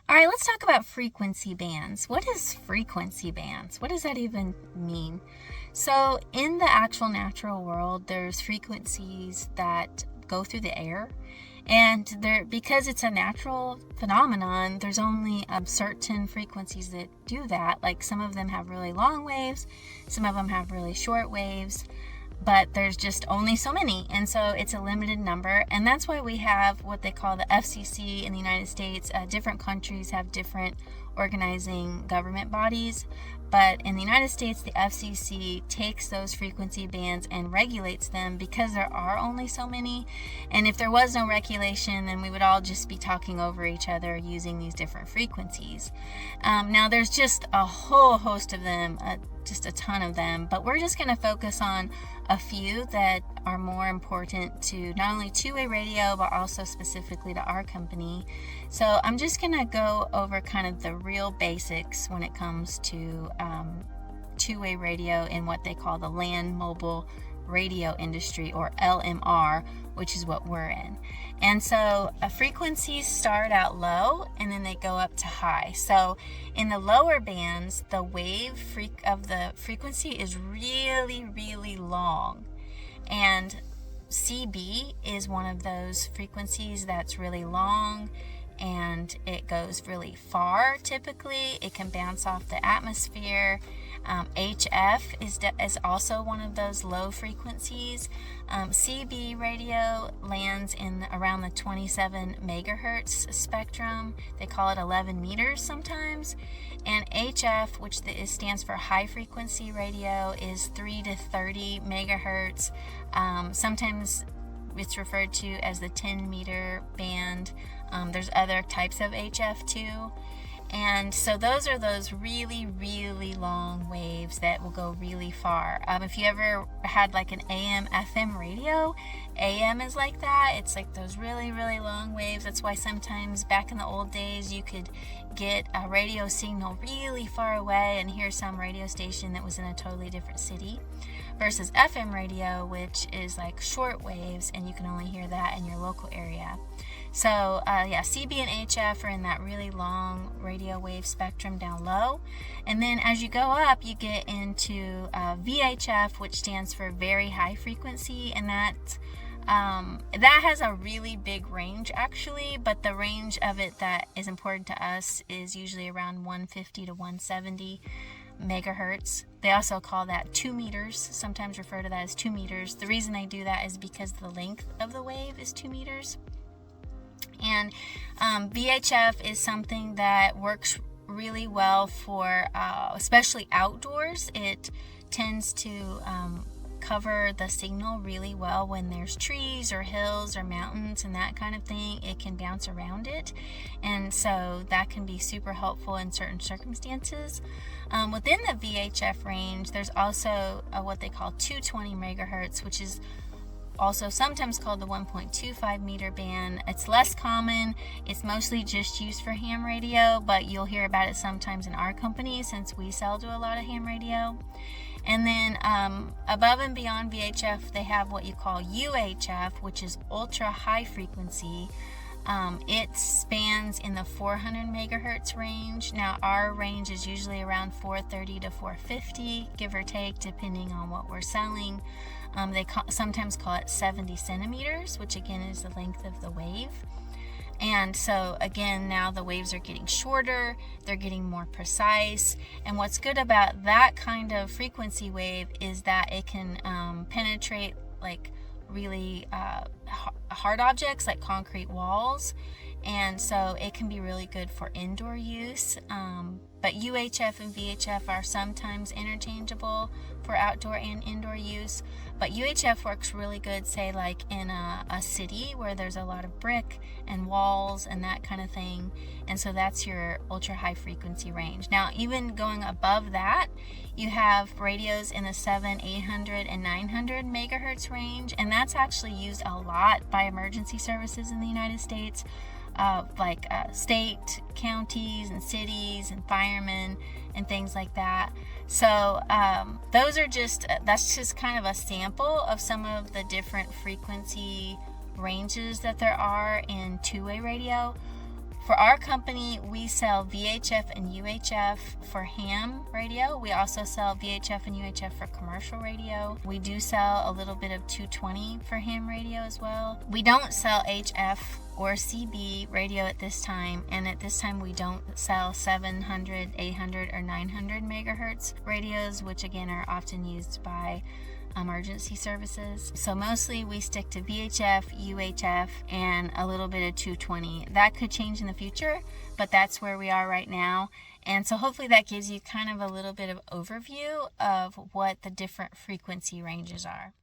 All right, let's talk about frequency bands. What is frequency bands? What does that even mean? So in the actual natural world, there's frequencies that go through the air, and because it's a natural phenomenon, there's only certain frequencies that do that. Like some of them have really long waves, some of them have really short waves, but there's just only so many, and so it's a limited number. And that's why we have what they call the FCC in the United States. Different countries have different organizing government bodies, but in the United States, the FCC takes those frequency bands and regulates them because there are only so many. And if there was no regulation, then we would all just be talking over each other using these different frequencies. Now there's just a whole host of them, just a ton of them, but we're just going to focus on a few that are more important to not only two-way radio, but also specifically to our company. So I'm just going to go over kind of the real basics when it comes to two-way radio in what they call the land mobile radio industry, or LMR, which is what we're in. And so frequencies start out low and then they go up to high. So in the lower bands, the wave of the frequency is really, really long. And CB is one of those frequencies that's really long, and it goes really far. Typically, it can bounce off the atmosphere. HF is also one of those low frequencies. CB radio lands in around the 27 megahertz spectrum. They call it 11 meters sometimes. And HF, which stands for high frequency radio, is 3 to 30 megahertz. Sometimes it's referred to as the 10 meter band. There's other types of HF too. And so those are those really, really long waves that will go really far. If you ever had like an AM FM radio, AM is like that. It's like those really, really long waves. That's why sometimes back in the old days you could get a radio signal really far away and hear some radio station that was in a totally different city, versus FM radio, which is like short waves and you can only hear that in your local area. So CB and HF are in that really long radio wave spectrum down low. And then as you go up, you get into VHF, which stands for very high frequency, and that has a really big range actually, but the range of it that is important to us is usually around 150 to 170 megahertz. They also call that 2 meters, sometimes refer to that as 2 meters. The reason they do that is because the length of the wave is 2 meters. And VHF is something that works really well for especially outdoors. It tends to cover the signal really well when there's trees or hills or mountains and that kind of thing. It can bounce around it, and so that can be super helpful in certain circumstances. Within the VHF range, there's also what they call 220 megahertz, which is also sometimes called the 1.25 meter band. It's less common. It's mostly just used for ham radio, but you'll hear about it sometimes in our company since we sell to a lot of ham radio. And then above and beyond VHF, they have what you call UHF, which is ultra high frequency. It spans in the 400 megahertz range. Now our range is usually around 430 to 450, give or take, depending on what we're selling. They sometimes call it 70 centimeters, which again is the length of the wave. And so again, now the waves are getting shorter, they're getting more precise. And what's good about that kind of frequency wave is that it can penetrate like really hard objects like concrete walls. And so it can be really good for indoor use. But UHF and VHF are sometimes interchangeable for outdoor and indoor use. But UHF works really good, say like in a city where there's a lot of brick and walls and that kind of thing. And so that's your ultra high frequency range. Now, even going above that, you have radios in the 700, 800, and 900 megahertz range. And that's actually used a lot by emergency services in the United States. Like state, counties, and cities, and firemen, and things like that. So that's just kind of a sample of some of the different frequency ranges that there are in two-way radio. For our company, we sell VHF and UHF for ham radio. We also sell VHF and UHF for commercial radio. We do sell a little bit of 220 for ham radio as well. We don't sell HF or CB radio at this time, and at this time we don't sell 700, 800, or 900 megahertz radios, which again are often used by emergency services. So mostly we stick to VHF, UHF, and a little bit of 220. That could change in the future, but that's where we are right now. And so hopefully that gives you kind of a little bit of overview of what the different frequency ranges are.